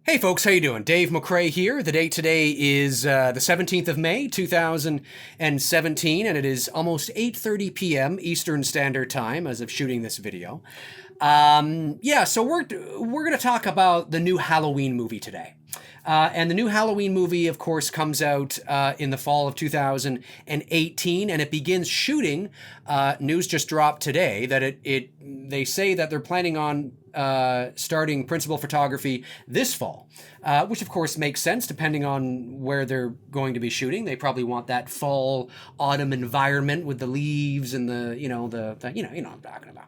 Hey folks, how you doing? Dave McCrae here. The date today is the 17th of May, 2017, and it is almost 8:30 p.m. Eastern Standard Time as of shooting this video. So we're going to talk about the new Halloween movie today. And the new Halloween movie, of course, comes out in the fall of 2018, and it begins shooting. News just dropped today that they say that they're planning on starting principal photography this fall, which of course makes sense depending on where they're going to be shooting. They probably want that fall autumn environment with the leaves and the what I'm talking about.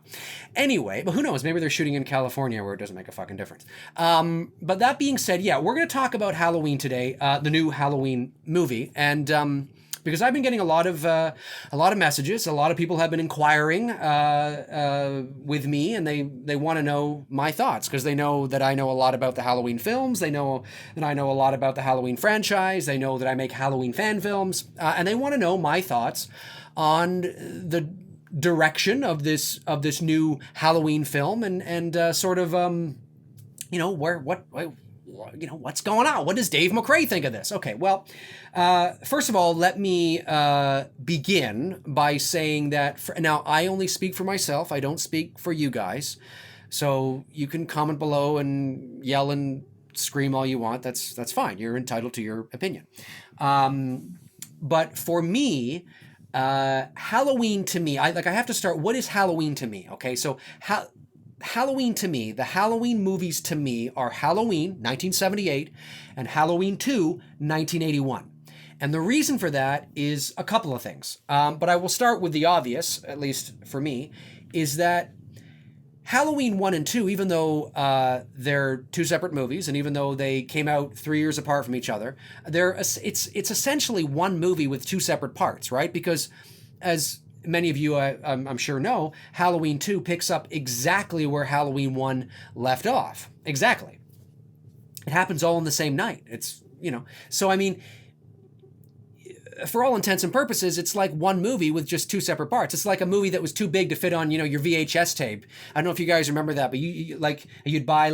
Anyway, but who knows? Maybe they're shooting in California where it doesn't make a fucking difference. But that being said, yeah, we're going to talk about Halloween today, the new Halloween movie, and because I've been getting a lot of messages. A lot of people have been inquiring with me, and they want to know my thoughts because they know that I know a lot about the Halloween films. They know that I know a lot about the Halloween franchise. They know that I make Halloween fan films, and they want to know my thoughts on the direction of this new Halloween film and sort of what's going on? What does Dave McCrae think of this? Okay, well, first of all, let me begin by saying that now I only speak for myself. I don't speak for you guys. So you can comment below and yell and scream all you want. That's fine. You're entitled to your opinion. But for me, Halloween to me, I have to start. What is Halloween to me? Okay, so Halloween to me, the Halloween movies to me are Halloween, 1978, and Halloween 2, 1981. And the reason for that is a couple of things. But I will start with the obvious, at least for me, is that Halloween 1 and 2, even though they're two separate movies, and even though they came out 3 years apart from each other, it's essentially one movie with two separate parts, right? Because as many of you, I'm sure know, Halloween 2 picks up exactly where Halloween 1 left off. Exactly. It happens all in the same night. So I mean, for all intents and purposes, it's like one movie with just two separate parts. It's like a movie that was too big to fit on, your VHS tape. I don't know if you guys remember that, but you'd buy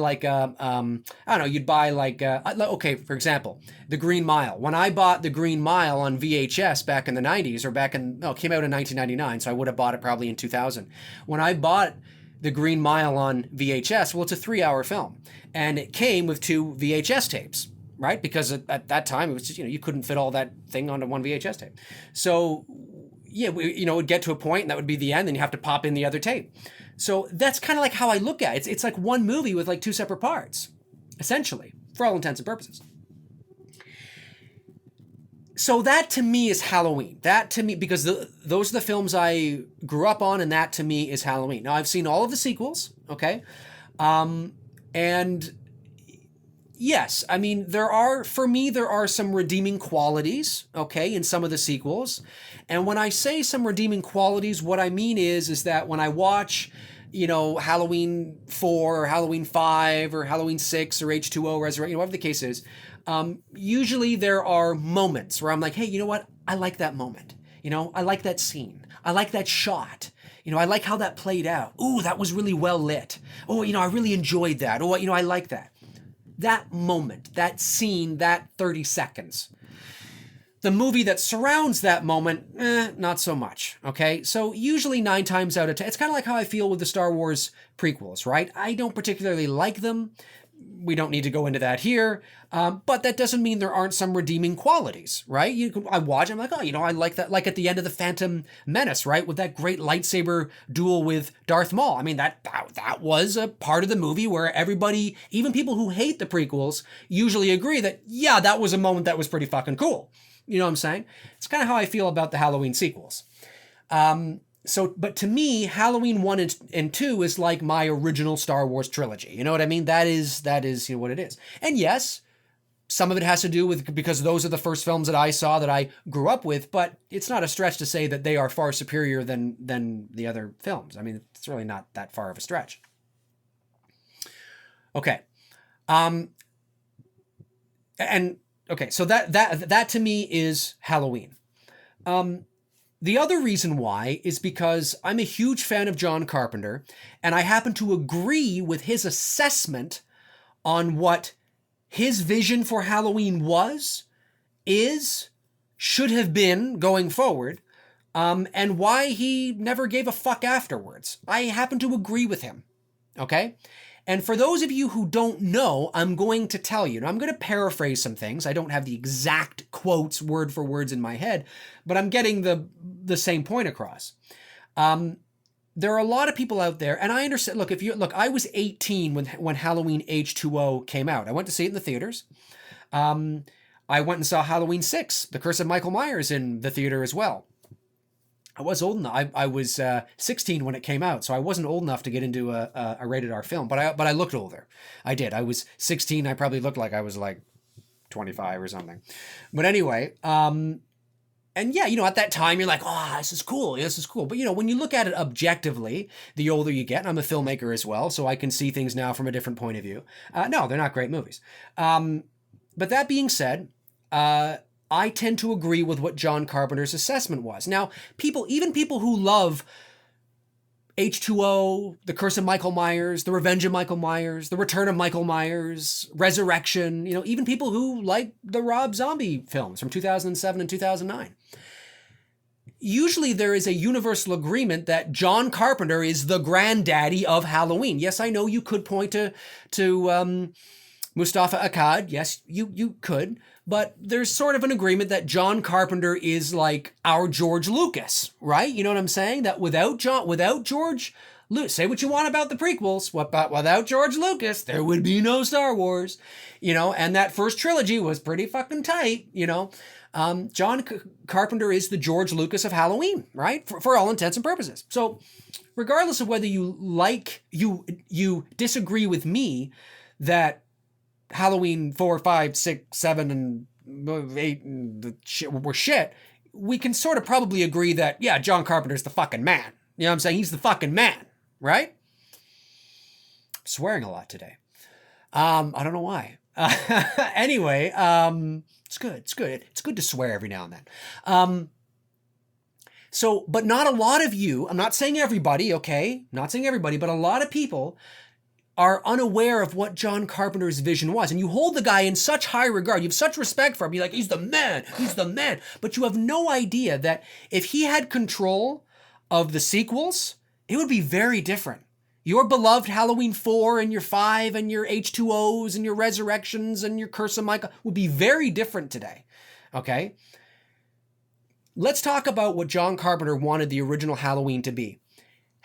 okay, for example, The Green Mile. When I bought The Green Mile on VHS back in the 90s, or it came out in 1999, so I would have bought it probably in 2000. When I bought The Green Mile on VHS, well, it's a 3-hour film, and it came with two VHS tapes. Right? Because at that time, it was just, you couldn't fit all that thing onto one VHS tape. So, yeah, it would get to a point and that would be the end, and you have to pop in the other tape. So that's kind of like how I look at it. It's like one movie with like two separate parts, essentially, for all intents and purposes. So that to me is Halloween. That to me, because those are the films I grew up on, and that to me is Halloween. Now, I've seen all of the sequels, okay? And yes, I mean, there are some redeeming qualities, okay, in some of the sequels. And when I say some redeeming qualities, what I mean is that when I watch, Halloween 4 or Halloween 5 or Halloween 6 or H2O Resurrection, whatever the case is, usually there are moments where I'm like, hey, you know what? I like that moment. I like that scene. I like that shot. I like how that played out. Ooh, that was really well lit. Oh, I really enjoyed that. Oh, I like that. That moment, that scene, that 30 seconds. The movie that surrounds that moment, not so much, okay? So usually 9 times out of 10, it's kind of like how I feel with the Star Wars prequels, right? I don't particularly like them. We don't need to go into that here, but that doesn't mean there aren't some redeeming qualities, right? I watch, I'm like, oh, I like that, like at the end of The Phantom Menace, right? With that great lightsaber duel with Darth Maul. I mean, that was a part of the movie where everybody, even people who hate the prequels, usually agree that, yeah, that was a moment that was pretty fucking cool. You know what I'm saying? It's kind of how I feel about the Halloween sequels. But to me, Halloween 1 and 2 is like my original Star Wars trilogy. You know what I mean? That is what it is. And yes, some of it has to do with because those are the first films that I saw that I grew up with, but it's not a stretch to say that they are far superior than the other films. I mean, it's really not that far of a stretch. Okay. So that to me is Halloween. The other reason why is because I'm a huge fan of John Carpenter, and I happen to agree with his assessment on what his vision for Halloween should have been going forward, and why he never gave a fuck afterwards. I happen to agree with him, okay? And for those of you who don't know, I'm going to tell you. Now, I'm going to paraphrase some things. I don't have the exact quotes word for words in my head, but I'm getting the same point across. There are a lot of people out there, and I understand. Look, I was 18 when Halloween H2O came out. I went to see it in the theaters. I went and saw Halloween 6, The Curse of Michael Myers, in the theater as well. I was old enough. I was 16 when it came out, so I wasn't old enough to get into a rated R film. But I looked older. I did. I was 16. I probably looked like I was like 25 or something. But anyway, and yeah, at that time you're like, oh, this is cool. This is cool. But when you look at it objectively, the older you get, and I'm a filmmaker as well, so I can see things now from a different point of view. No, they're not great movies. But that being said, I tend to agree with what John Carpenter's assessment was. Now, even people who love H2O, The Curse of Michael Myers, The Revenge of Michael Myers, The Return of Michael Myers, Resurrection, even people who like the Rob Zombie films from 2007 and 2009. Usually there is a universal agreement that John Carpenter is the granddaddy of Halloween. Yes, I know you could point to Mustafa Akkad. Yes, you could. But there's sort of an agreement that John Carpenter is like our George Lucas, right? You know what I'm saying? That without George Lucas, say what you want about the prequels, but without George Lucas, there would be no Star Wars, and that first trilogy was pretty fucking tight, John Carpenter is the George Lucas of Halloween, right? For all intents and purposes. So regardless of whether you disagree with me that Halloween 4, 5, 6, 7, and 8 were shit, we can sort of probably agree that, yeah, John Carpenter's the fucking man. You know what I'm saying? He's the fucking man, right? Swearing a lot today. I don't know why. Anyway, it's good. It's good. It's good to swear every now and then. But not a lot of you, I'm not saying everybody, okay? Not saying everybody, but a lot of people are unaware of what John Carpenter's vision was. And you hold the guy in such high regard. You have such respect for him. You're like, he's the man. He's the man. But you have no idea that if he had control of the sequels, it would be very different. Your beloved Halloween 4 and your 5 and your H2Os and your Resurrections and your Curse of Michael would be very different today. Okay? Let's talk about what John Carpenter wanted the original Halloween to be.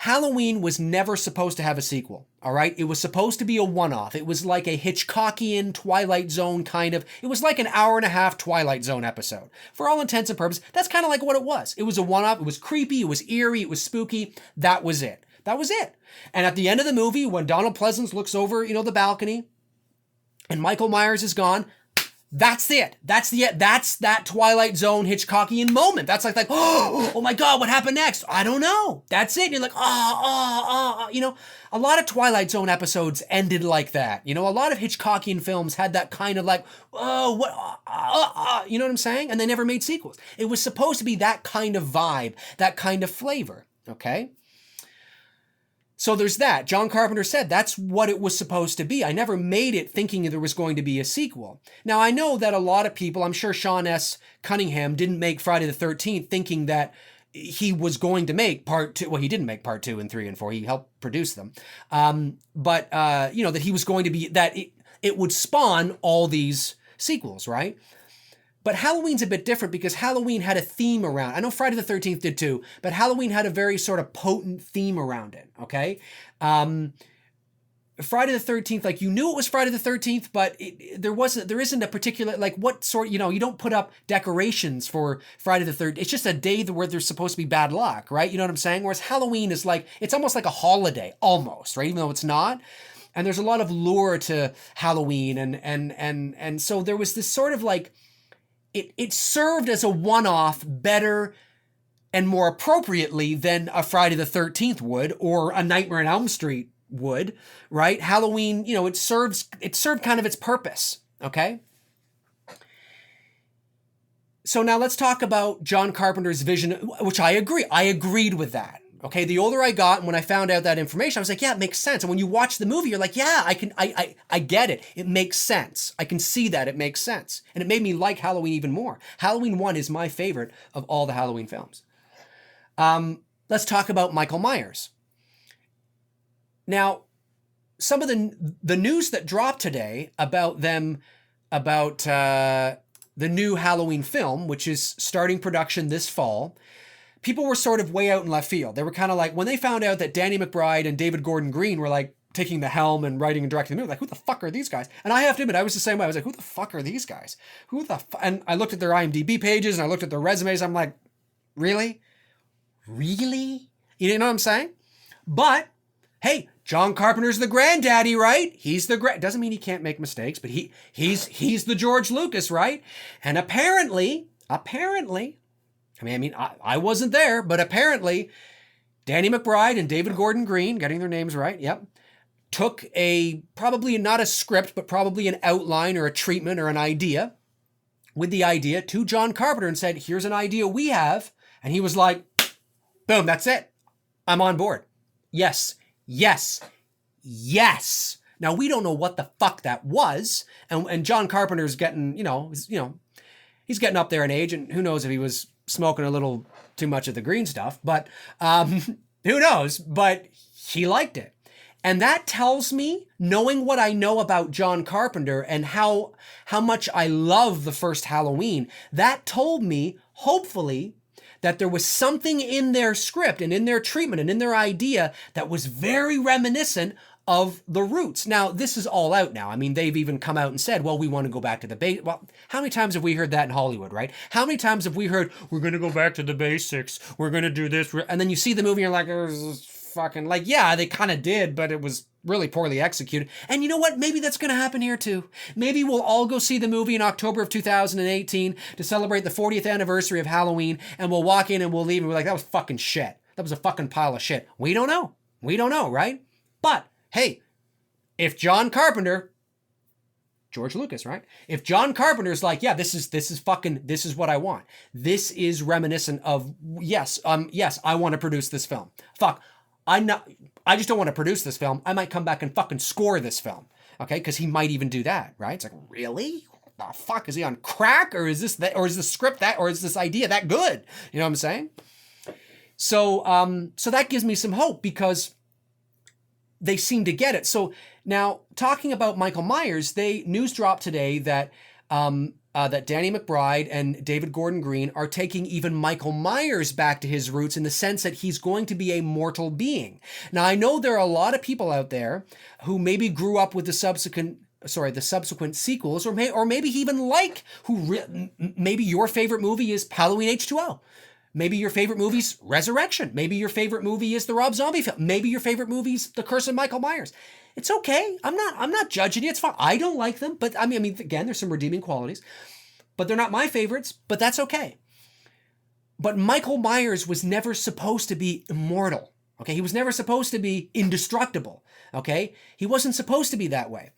Halloween was never supposed to have a sequel, all right? It was supposed to be a one-off. It was like a Hitchcockian Twilight Zone kind of, it was like an hour-and-a-half Twilight Zone episode. For all intents and purposes, that's kind of like what it was. It was a one-off. It was creepy. It was eerie. It was spooky. That was it. That was it. And at the end of the movie, when Donald Pleasance looks over, the balcony, and Michael Myers is gone, that's it. That's that Twilight Zone Hitchcockian moment. That's like, oh my God, what happened next? I don't know. That's it. And you're like, a lot of Twilight Zone episodes ended like that. A lot of Hitchcockian films had that kind of like, you know what I'm saying? And they never made sequels. It was supposed to be that kind of vibe, that kind of flavor. Okay. So there's that. John Carpenter said that's what it was supposed to be. I never made it thinking there was going to be a sequel. Now, I know that a lot of people, I'm sure Sean S. Cunningham didn't make Friday the 13th thinking that he was going to make part 2. Well, he didn't make part 2 and 3 and 4. He helped produce them. That he was going to be, that it would spawn all these sequels, right? But Halloween's a bit different because Halloween had a theme around. I know Friday the 13th did too, but Halloween had a very sort of potent theme around it, okay? Friday the 13th, like you knew it was Friday the 13th, but there isn't a particular, like what sort, you don't put up decorations for Friday the 13th. It's just a day where there's supposed to be bad luck, right? You know what I'm saying? Whereas Halloween is like, it's almost like a holiday, almost, right? Even though it's not. And there's a lot of lure to Halloween. And so there was this sort of like, it served as a one-off better and more appropriately than a Friday the 13th would or a Nightmare on Elm Street would, right? Halloween, it served kind of its purpose, okay? So now let's talk about John Carpenter's vision, which I agree. I agreed with that. Okay, the older I got, and when I found out that information, I was like, yeah, it makes sense. And when you watch the movie, you're like, yeah, I get it. It makes sense. I can see that it makes sense. And it made me like Halloween even more. Halloween 1 is my favorite of all the Halloween films. Let's talk about Michael Myers. Now, some of the news that dropped today about the new Halloween film, which is starting production this fall, people were sort of way out in left field. They were kind of like, when they found out that Danny McBride and David Gordon Green were like taking the helm and writing and directing the movie, like, who the fuck are these guys? And I have to admit, I was the same way. I was like, who the fuck are these guys? And I looked at their IMDb pages and I looked at their resumes. I'm like, really? Really? You know what I'm saying? But hey, John Carpenter's the granddaddy, right? He's the doesn't mean he can't make mistakes, but he's the George Lucas, right? And apparently, I wasn't there, but apparently Danny McBride and David Gordon Green, getting their names right, yep, took probably not a script, but probably an outline or a treatment or an idea to John Carpenter and said, here's an idea we have. And he was like, boom, that's it. I'm on board. Yes. Now, we don't know what the fuck that was. And John Carpenter's getting, he's getting up there in age, and who knows if he was smoking a little too much of the green stuff, but who knows? But he liked it. And that tells me, knowing what I know about John Carpenter and how much I love the first Halloween, that told me, hopefully, that there was something in their script and in their treatment and in their idea that was very reminiscent of the roots. Now, this is all out now. I mean, they've even come out and said, well, we want to go back to the base. Well, how many times have we heard that in Hollywood, right? How many times have we heard, we're going to go back to the basics, we're going to do this, and then you see the movie and you're like, oh, fucking, like, yeah, they kind of did, but it was really poorly executed. And you know what? Maybe that's going to happen here too. Maybe we'll all go see the movie in October of 2018 to celebrate the 40th anniversary of Halloween, and we'll walk in and we'll leave and we're like, that was fucking shit. That was a fucking pile of shit. We don't know. We don't know, right? But hey, if John Carpenter, George Lucas, right? If John Carpenter's like, yeah, this is what I want. This is reminiscent of, yes, I want to produce this film. Fuck, I just don't want to produce this film. I might come back and fucking score this film. Okay? Because he might even do that, right? It's like, really? What the fuck? Is he on crack? Or is this script that, or is this idea that good? You know what I'm saying? So that gives me some hope because they seem to get it. So now, talking about Michael Myers, news dropped today that that Danny McBride and David Gordon Green are taking even Michael Myers back to his roots in the sense that he's going to be a mortal being. Now, I know there are a lot of people out there who maybe grew up with the subsequent sequels, or maybe even maybe your favorite movie is Halloween H2O. Maybe your favorite movie's Resurrection. Maybe your favorite movie is the Rob Zombie film. Maybe your favorite movie's The Curse of Michael Myers. It's okay. I'm not judging you. It's fine. I don't like them, but I mean, again, there's some redeeming qualities, but they're not my favorites, but that's okay. But Michael Myers was never supposed to be immortal. Okay. He was never supposed to be indestructible. Okay. He wasn't supposed to be that way.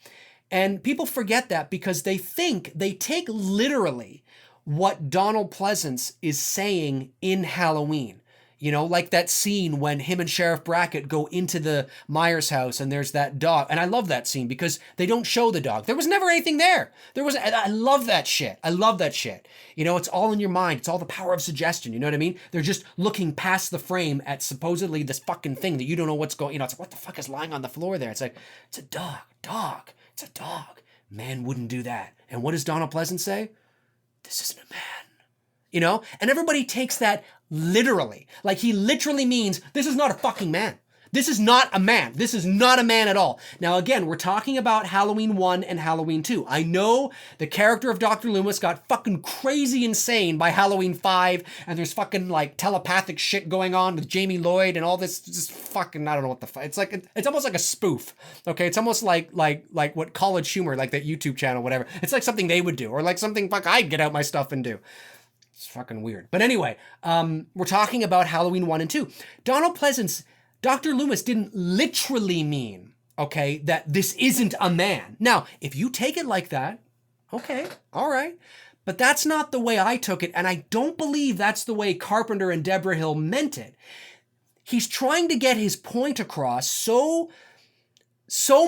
And people forget that because they take literally what Donald Pleasance is saying in Halloween. You know, like that scene when him and Sheriff Brackett go into the Myers house and there's that dog. And I love that scene because they don't show the dog. There was never anything there. I love that shit. I love that shit. You know, it's all in your mind. It's all the power of suggestion. You know what I mean? They're just looking past the frame at supposedly this fucking thing that you don't know what's going, it's like, what the fuck is lying on the floor there? It's like, it's a dog. It's a dog. Man wouldn't do that. And what does Donald Pleasance say? This isn't a man. You know? And everybody takes that literally. Like he literally means, this is not a fucking man. This is not a man. This is not a man at all. Now, again, we're talking about Halloween 1 and Halloween 2. I know the character of Dr. Loomis got fucking crazy insane by Halloween 5, and there's fucking like telepathic shit going on with Jamie Lloyd and all this just fucking, I don't know what the fuck. It's like, it's almost like a spoof. Okay. It's almost like what College Humor, like that YouTube channel, whatever. It's like something they would do, or like something I'd get out my stuff and do. It's fucking weird. But anyway, we're talking about Halloween 1 and 2. Donald Pleasance, Dr. Loomis didn't literally mean, okay, that this isn't a man. Now, if you take it like that, okay, all right. But that's not the way I took it, and I don't believe that's the way Carpenter and Deborah Hill meant it. he's trying to get his point across so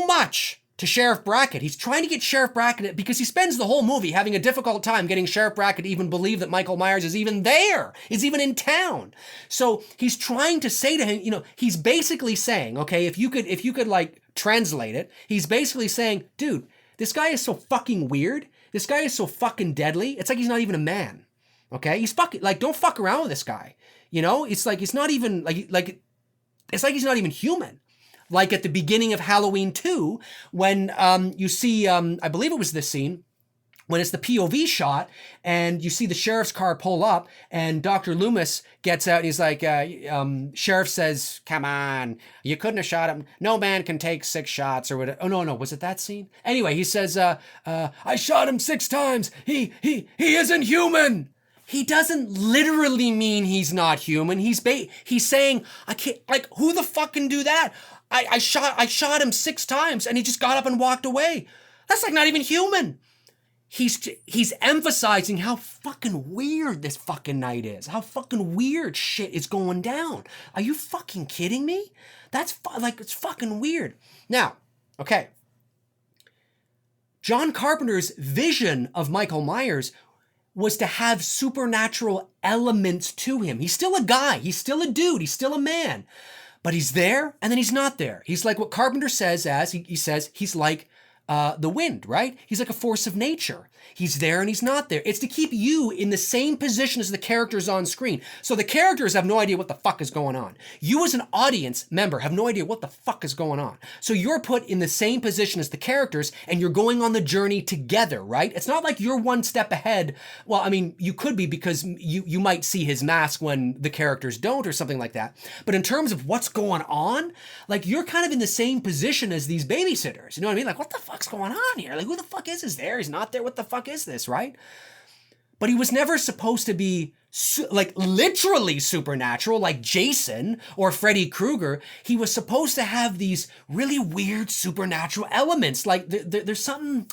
much to Sheriff Brackett. He's trying to get Sheriff Brackett, because he spends the whole movie having a difficult time getting Sheriff Brackett to even believe that Michael Myers is even there, is even in town. So he's trying to say to him, he's basically saying, okay, if you could like translate it, he's basically saying, dude, this guy is so fucking weird. This guy is so fucking deadly. It's like he's not even a man. Okay? He's fucking, like, don't fuck around with this guy. It's like, it's not even, it's like he's not even human. Like at the beginning of Halloween 2, when you see, I believe it was this scene, when it's the POV shot, and you see the sheriff's car pull up, and Dr. Loomis gets out, and he's like, Sheriff says, come on, you couldn't have shot him. No man can take 6 shots, or whatever. Oh, no, was it that scene? Anyway, he says, I shot him 6 times. He isn't human. He doesn't literally mean he's not human. He's saying, I can't, like, who the fuck can do that? I shot him 6 times and he just got up and walked away. That's like not even human. He's emphasizing how fucking weird this fucking night is. How fucking weird shit is going down. Are you fucking kidding me? That's it's fucking weird. Now, okay. John Carpenter's vision of Michael Myers was to have supernatural elements to him. He's still a guy. He's still a dude. He's still a man. But he's there, and then he's not there. He's like what Carpenter says he says he's like the wind, right? He's like a force of nature. He's there and he's not there. It's to keep you in the same position as the characters on screen. So the characters have no idea what the fuck is going on. You as an audience member have no idea what the fuck is going on. So you're put in the same position as the characters, and you're going on the journey together, right? It's not like you're one step ahead. Well, I mean, you could be, because you might see his mask when the characters don't, or something like that. But in terms of what's going on, like, you're kind of in the same position as these babysitters. You know what I mean? Like, what the fuck's going on here? Like, who the fuck is there? He's not there. What the fuck is this, right? But he was never supposed to be like literally supernatural, like Jason or Freddy Krueger. He was supposed to have these really weird supernatural elements. Like there's something,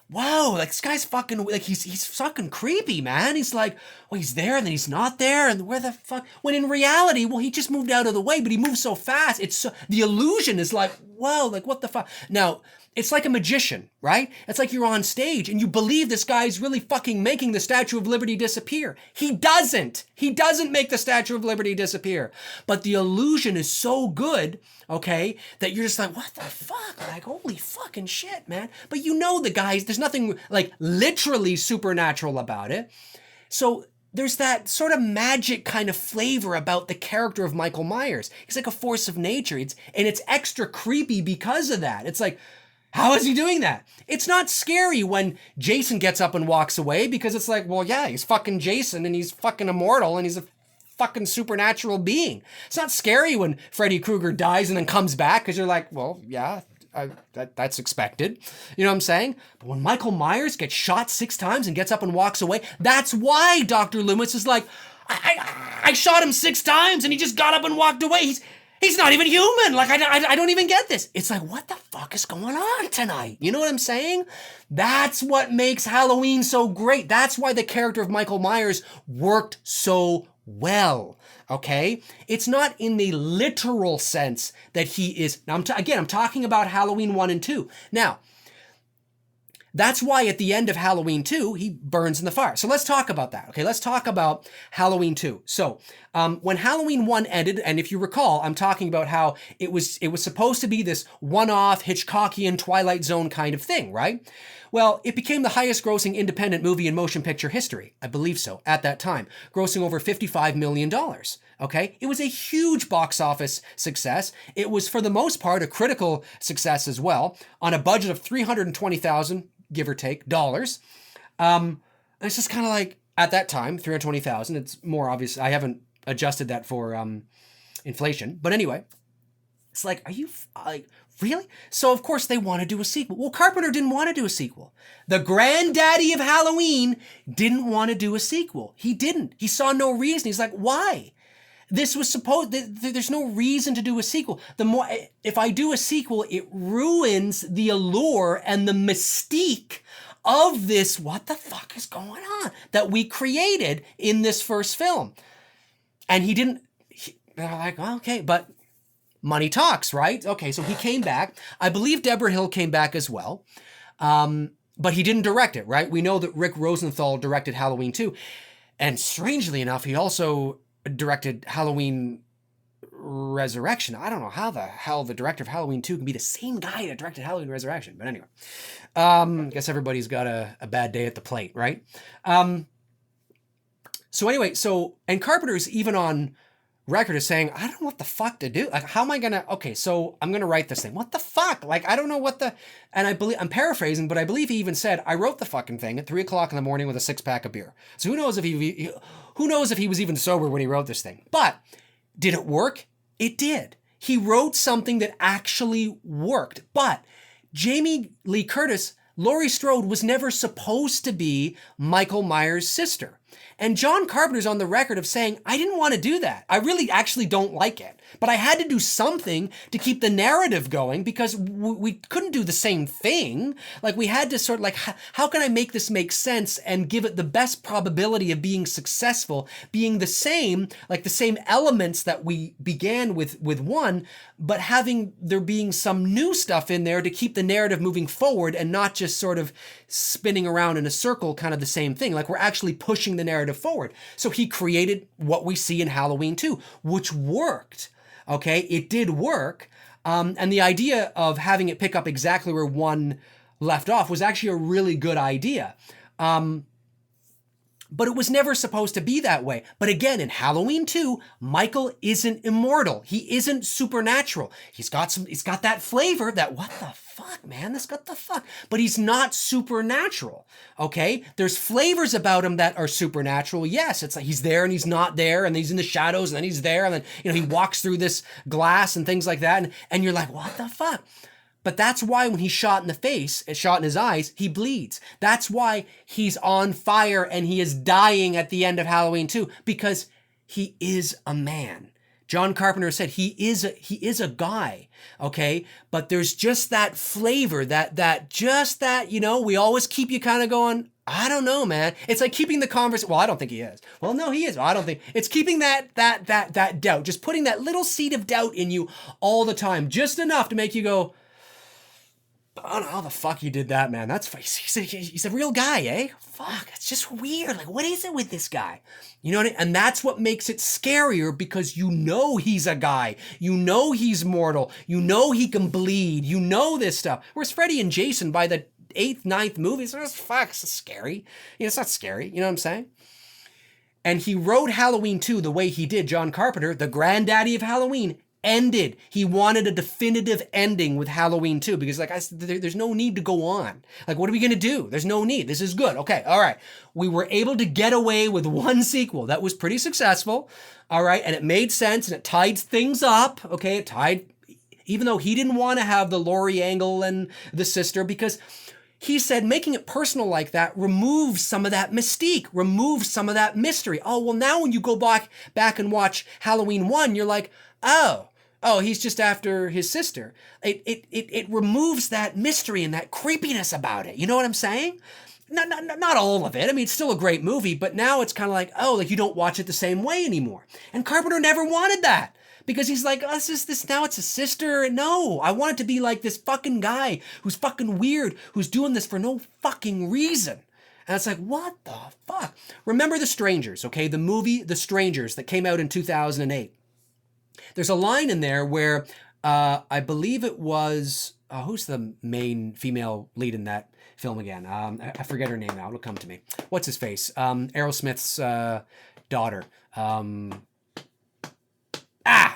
wow, like this guy's fucking, like he's fucking creepy, man. He's like, well, he's there and then he's not there, and where the fuck? When in reality, well, he just moved out of the way, but he moved so fast. It's so, the illusion is like, whoa, like what the fuck? Now, it's like a magician, right? It's like you're on stage and you believe this guy's really fucking making the Statue of Liberty disappear. He doesn't. He doesn't make the Statue of Liberty disappear. But the illusion is so good, okay, that you're just like, what the fuck? Like, holy fucking shit, man. But you know the guys, there's nothing like literally supernatural about it. So there's that sort of magic kind of flavor about the character of Michael Myers. He's like a force of nature. And it's extra creepy because of that. It's like, how is he doing that? It's not scary when Jason gets up and walks away, because it's like, well, yeah, he's fucking Jason and he's fucking immortal and he's a fucking supernatural being. It's not scary when Freddy Krueger dies and then comes back, because you're like, well, yeah, that's expected. You know what I'm saying? But when Michael Myers gets shot 6 times and gets up and walks away, that's why Dr. Loomis is like, I shot him 6 times and he just got up and walked away. He's not even human. Like, I don't even get this. It's like, what the fuck is going on tonight? You know what I'm saying? That's what makes Halloween so great. That's why the character of Michael Myers worked so well. Okay? It's not in the literal sense that he is. Now, I'm talking about Halloween 1 and 2. Now, that's why at the end of Halloween 2, he burns in the fire. So let's talk about that. Okay, let's talk about Halloween 2. So when Halloween 1 ended, and if you recall, I'm talking about how it was supposed to be this one-off Hitchcockian Twilight Zone kind of thing, right? Well, it became the highest grossing independent movie in motion picture history. I believe so, at that time, grossing over $55 million. Okay, it was a huge box office success. It was, for the most part, a critical success as well, on a budget of $320,000, give or take, dollars. And it's just kind of like, at that time, $320,000. It's more obvious. I haven't adjusted that for inflation, but anyway, it's like, are you like, really? So of course they want to do a sequel. Well, Carpenter didn't want to do a sequel. The granddaddy of Halloween didn't want to do a sequel. He didn't. He saw no reason. He's like, why? This was supposed, there's no reason to do a sequel. The more, if I do a sequel, it ruins the allure and the mystique of this, what the fuck is going on, that we created in this first film. And he didn't, they're like, well, okay, but money talks, right? Okay, so he came back. I believe Deborah Hill came back as well. But he didn't direct it, right? We know that Rick Rosenthal directed Halloween 2. And strangely enough, he also directed Halloween Resurrection. I don't know how the hell the director of Halloween 2 can be the same guy that directed Halloween Resurrection. But anyway, I guess everybody's got a bad day at the plate, right? So anyway, and Carpenter's even on record is saying, I don't know what the fuck to do. Like, how am I gonna, okay, so I'm gonna write this thing. What the fuck? Like, I don't know what the, and I believe, I'm paraphrasing, but I believe he even said, I wrote the fucking thing at 3 o'clock in the morning with a 6-pack of beer. So who knows if he was even sober when he wrote this thing. But did it work? It did. He wrote something that actually worked. But Jamie Lee Curtis, Laurie Strode, was never supposed to be Michael Myers' sister. And John Carpenter's on the record of saying, I didn't want to do that. I really actually don't like it. But I had to do something to keep the narrative going because we couldn't do the same thing. Like, we had to sort of like, how can I make this make sense and give it the best probability of being successful, being the same, like the same elements that we began with one, but having there being some new stuff in there to keep the narrative moving forward and not just sort of spinning around in a circle, kind of the same thing. Like, we're actually pushing the narrative forward. So he created what we see in Halloween 2, which worked. Okay, it did work. And the idea of having it pick up exactly where one left off was actually a really good idea. But it was never supposed to be that way. But again, in Halloween 2, Michael isn't immortal. He isn't supernatural. He's got that flavor that, what the fuck, man? This got the fuck. But he's not supernatural, okay? There's flavors about him that are supernatural. Yes, it's like he's there and he's not there, and he's in the shadows, and then he's there, and then, he walks through this glass and things like that, and you're like, what the fuck? But that's why when he's shot in the face, shot in his eyes, he bleeds. That's why he's on fire and he is dying at the end of Halloween 2, because he is a man. John Carpenter said he is a guy, okay? But there's just that flavor, we always keep you kind of going, I don't know, man. It's like keeping the conversation. Well, I don't think he is. Well, no, he is. I don't think. It's keeping that doubt, just putting that little seed of doubt in you all the time, just enough to make you go, I don't know how the fuck you did that, man. That's he's a real guy, eh? Fuck, it's just weird. Like, what is it with this guy? You know what I mean? And that's what makes it scarier, because he's a guy. He's mortal. He can bleed. This stuff. Whereas Freddy and Jason, by the 8th, 9th movies, it's scary. It's not scary. You know what I'm saying? And he wrote Halloween 2 the way he did. John Carpenter, the granddaddy of Halloween, ended. He wanted a definitive ending with Halloween 2, because like I said, there's no need to go on. Like, what are we going to do? There's no need. This is good. Okay. All right. We were able to get away with one sequel that was pretty successful. All right. And it made sense and it tied things up. Okay. It tied, even though he didn't want to have the Laurie angle and the sister, because he said making it personal like that removes some of that mystique, removes some of that mystery. Oh, well, now when you go back and watch Halloween 1, you're like, oh, he's just after his sister. It removes that mystery and that creepiness about it. You know what I'm saying? Not all of it. I mean, it's still a great movie, but now it's kind of like, oh, like you don't watch it the same way anymore. And Carpenter never wanted that, because he's like, oh, this now it's a sister. No, I want it to be like this fucking guy who's fucking weird, who's doing this for no fucking reason. And it's like, what the fuck? Remember The Strangers, okay? The movie The Strangers that came out in 2008. There's a line in there where I believe it was, who's the main female lead in that film again? I forget her name now. It'll come to me. What's his face? Aerosmith's daughter.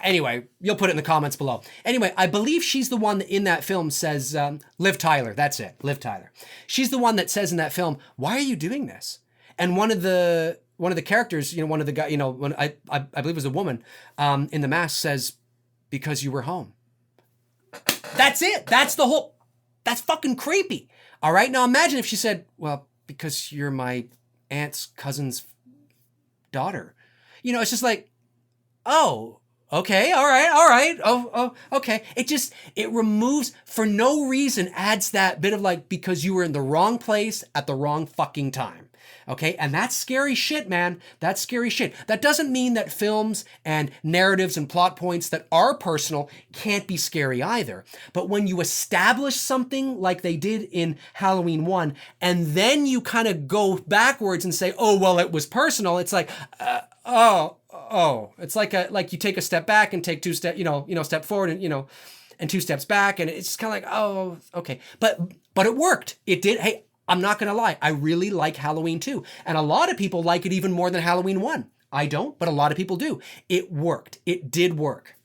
Anyway, you'll put it in the comments below. Anyway, I believe she's the one that in that film says, Liv Tyler. That's it. Liv Tyler. She's the one that says in that film, why are you doing this? And one of the characters, one of the guys, when I believe it was a woman, in the mask says, because you were home. That's it. That's fucking creepy. All right. Now imagine if she said, well, because you're my aunt's cousin's daughter. It's just like, oh, okay. All right. Oh, okay. It removes, for no reason, adds that bit of like, because you were in the wrong place at the wrong fucking time. Okay, and that's scary shit, man. That's scary shit. That doesn't mean that films and narratives and plot points that are personal can't be scary either. But when you establish something like they did in Halloween 1, and then you kind of go backwards and say, oh, well, it was personal, it's like, oh. It's like you take a step back and take two steps, step forward and two steps back, and it's just kind of like, oh, okay. But it worked. It did. Hey, I'm not going to lie. I really like Halloween 2. And a lot of people like it even more than Halloween 1. I don't, but a lot of people do. It worked. It did work.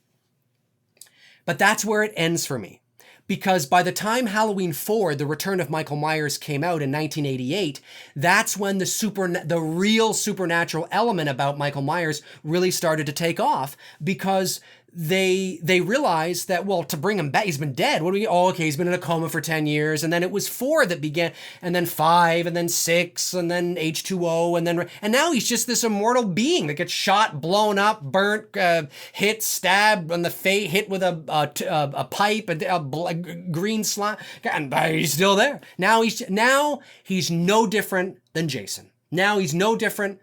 But that's where it ends for me. Because by the time Halloween 4, The Return of Michael Myers, came out in 1988, that's when the real supernatural element about Michael Myers really started to take off, because they realized that, well, to bring him back, he's been dead. He's been in a coma for 10 years. And then it was 4 that began, and then 5, and then 6, and then H2O, and now he's just this immortal being that gets shot, blown up, burnt, hit, stabbed on the face, hit with a pipe, a green slime, and he's still there. Now he's no different than Jason. Now he's no different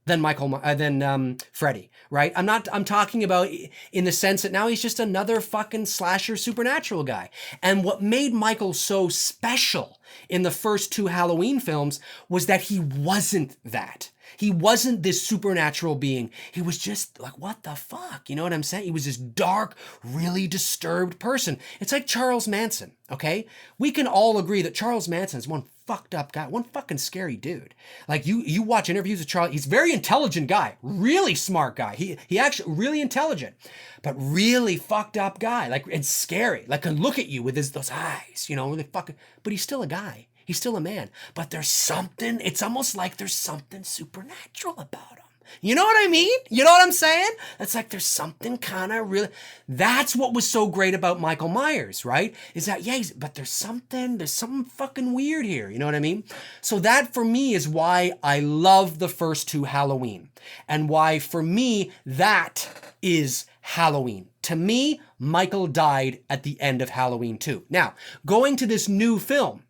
than Freddy, right? I'm talking about in the sense that now he's just another fucking slasher supernatural guy. And what made Michael so special in the first 2 Halloween films was that he wasn't that. He wasn't this supernatural being. He was just like, what the fuck? You know what I'm saying? He was this dark, really disturbed person. It's like Charles Manson, okay? We can all agree that Charles Manson is one fucked up guy, one fucking scary dude. Like you watch interviews with Charles, he's a very intelligent guy, really smart guy. He actually really intelligent, but really fucked up guy, and scary. Like can look at you with those eyes, really fucking, but he's still a guy. He's still a man, but it's almost like there's something supernatural about him. You know what I mean? You know what I'm saying? It's like there's something kind of really, that's what was so great about Michael Myers, right? Is that, but there's something fucking weird here. You know what I mean? So that for me is why I love the first 2 Halloween, and why for me, that is Halloween. To me, Michael died at the end of Halloween 2. Now, going to this new film,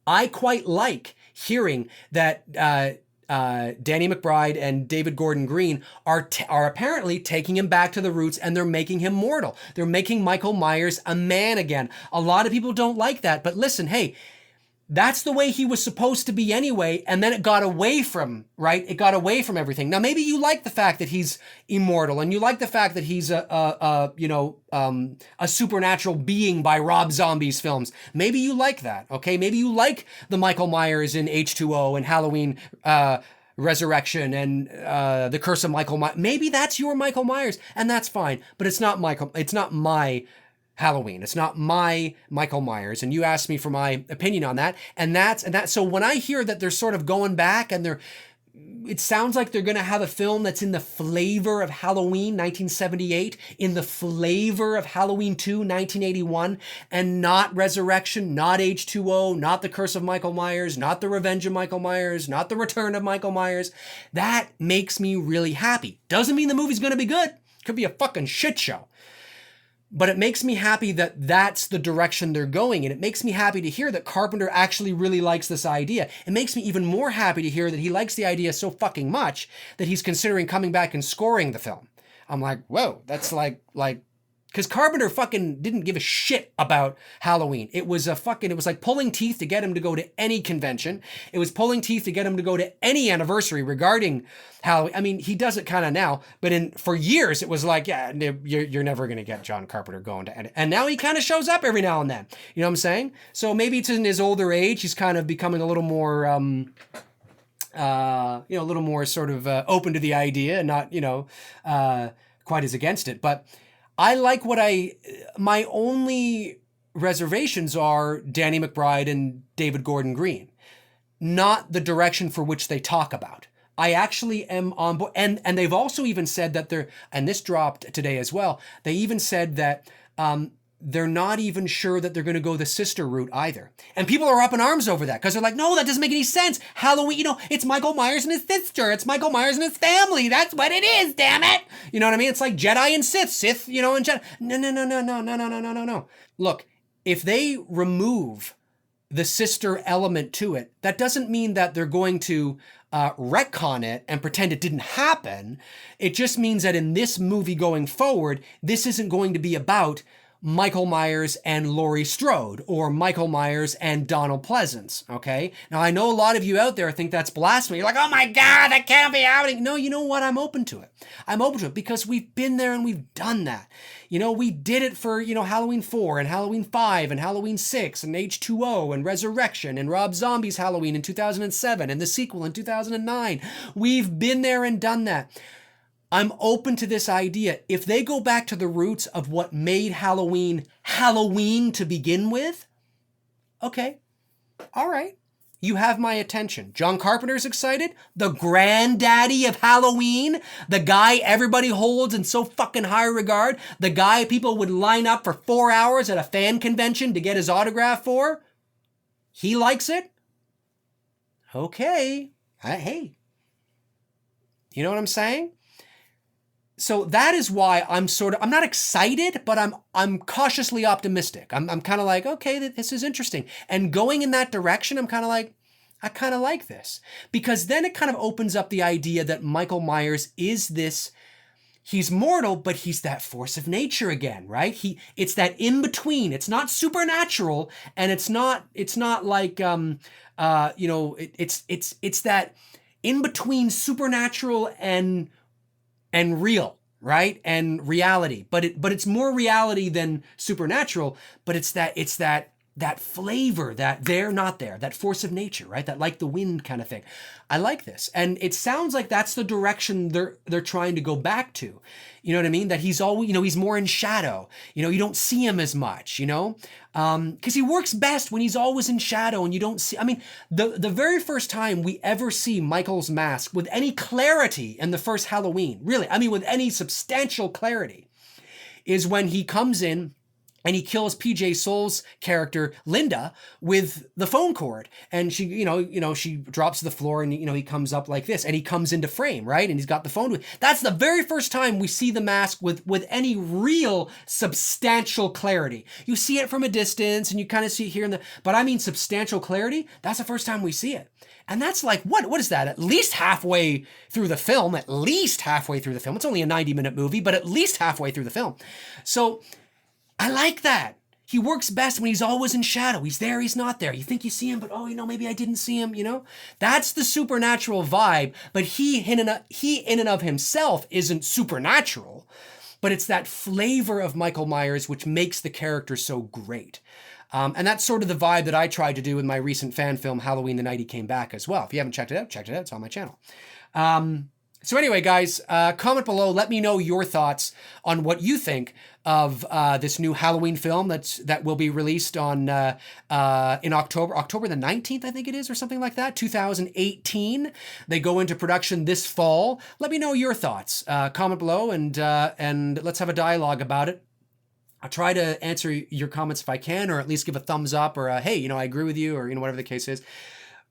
I quite like hearing that Danny McBride and David Gordon Green are apparently taking him back to the roots, and they're making him mortal. They're making Michael Myers a man again. A lot of people don't like that, but listen, hey, that's the way he was supposed to be anyway, and then it got away from, right? It got away from everything. Now, maybe you like the fact that he's immortal, and you like the fact that he's a supernatural being by Rob Zombie's films. Maybe you like that, okay? Maybe you like the Michael Myers in H2O and Halloween Resurrection and The Curse of Michael Myers. Maybe that's your Michael Myers, and that's fine, but it's not my Halloween. It's not my Michael Myers. And you asked me for my opinion on that. And that's. So when I hear that they're sort of going back and it sounds like they're going to have a film that's in the flavor of Halloween 1978, in the flavor of Halloween 2 1981, and not Resurrection, not H2O, not The Curse of Michael Myers, not The Revenge of Michael Myers, not The Return of Michael Myers. That makes me really happy. Doesn't mean the movie's going to be good. Could be a fucking shit show. But it makes me happy that that's the direction they're going. And it makes me happy to hear that Carpenter actually really likes this idea. It makes me even more happy to hear that he likes the idea so fucking much that he's considering coming back and scoring the film. I'm like, whoa, that's like, because Carpenter fucking didn't give a shit about Halloween. It was like pulling teeth to get him to go to any convention. It was pulling teeth to get him to go to any anniversary regarding Halloween. I mean, he does it kind of now, but for years it was like, yeah, you're never going to get John Carpenter going to any. And now he kind of shows up every now and then. You know what I'm saying? So maybe it's in his older age, he's kind of becoming a little more, a little more sort of open to the idea and not, quite as against it. But I like my only reservations are Danny McBride and David Gordon Green, not the direction for which they talk about. I actually am on board. And they've also even said that and this dropped today as well, they even said that they're not even sure that they're going to go the sister route either. And people are up in arms over that because they're like, no, that doesn't make any sense. Halloween, it's Michael Myers and his sister. It's Michael Myers and his family. That's what it is, damn it. You know what I mean? It's like Jedi and Sith, and Jedi. No. Look, if they remove the sister element to it. That doesn't mean that they're going to retcon it and pretend it didn't happen. It just means that in this movie going forward, this isn't going to be about Michael Myers and Laurie Strode or Michael Myers and Donald Pleasance, okay? Now, I know a lot of you out there think that's blasphemy. You're like, oh my God, that can't be happening. No, you know what? I'm open to it. I'm open to it because we've been there and we've done that. You know, we did it for, Halloween 4 and Halloween 5 and Halloween 6 and H2O and Resurrection and Rob Zombie's Halloween in 2007 and the sequel in 2009. We've been there and done that. I'm open to this idea. If they go back to the roots of what made Halloween Halloween to begin with, okay, all right, you have my attention. John Carpenter's excited, the granddaddy of Halloween, the guy everybody holds in so fucking high regard, the guy people would line up for 4 hours at a fan convention to get his autograph for. He likes it. Okay, hey, you know what I'm saying? So that is why I'm not excited, but I'm cautiously optimistic. I'm kind of like, okay, this is interesting. And going in that direction, I'm kind of like, I kind of like this. Because then it kind of opens up the idea that Michael Myers is this, he's mortal, but he's that force of nature again, right? It's that in between. It's not supernatural, and it's not like it's that in between supernatural and real, right? And reality. But it's more reality than supernatural, but it's that flavor, that they're not there, that force of nature, right? That like the wind kind of thing. I like this. And it sounds like that's the direction they're trying to go back to. You know what I mean? That he's always, he's more in shadow. You don't see him as much, because he works best when he's always in shadow and you don't see. I mean, the very first time we ever see Michael's mask with any clarity in the first Halloween, really, I mean, with any substantial clarity, is when he comes in and he kills PJ Soul's character, Linda, with the phone cord. And she, she drops to the floor and, he comes up like this and he comes into frame, right? And he's got the phone. That's the very first time we see the mask with any real substantial clarity. You see it from a distance and you kind of see it here but I mean substantial clarity, that's the first time we see it. And that's like, what is that? At least halfway through the film, It's only a 90-minute movie, but at least halfway through the film. So I like that. He works best when he's always in shadow. He's there, he's not there. You think you see him, but maybe I didn't see him, That's the supernatural vibe, but he in and of himself isn't supernatural, but it's that flavor of Michael Myers which makes the character so great. And that's sort of the vibe that I tried to do with my recent fan film, Halloween the Night He Came Back as well. If you haven't checked it out, check it out. It's on my channel. So anyway, guys, comment below. Let me know your thoughts on what you think of this new Halloween film that will be released on in October the 19th, I think it is, or something like that, 2018. They go into production this fall. Let me know your thoughts. Comment below and let's have a dialogue about it. I'll try to answer your comments if I can, or at least give a thumbs up, or hey, I agree with you, or whatever the case is.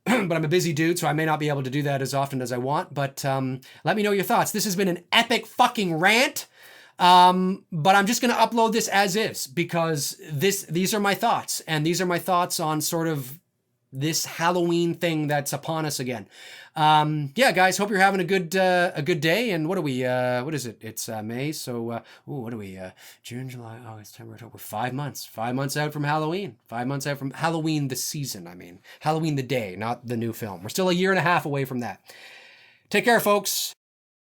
But I'm a busy dude, so I may not be able to do that as often as I want. But let me know your thoughts. This has been an epic fucking rant. But I'm just going to upload this as is because these are my thoughts. And these are my thoughts on sort of this Halloween thing that's upon us again. Yeah, guys, hope you're having a good day. And what are we, what is it? It's May. So, what are we, June, July, August, September, October, 5 months, 5 months out from Halloween, 5 months out from Halloween, the season. I mean, Halloween, the day, not the new film. We're still a year and a half away from that. Take care, folks.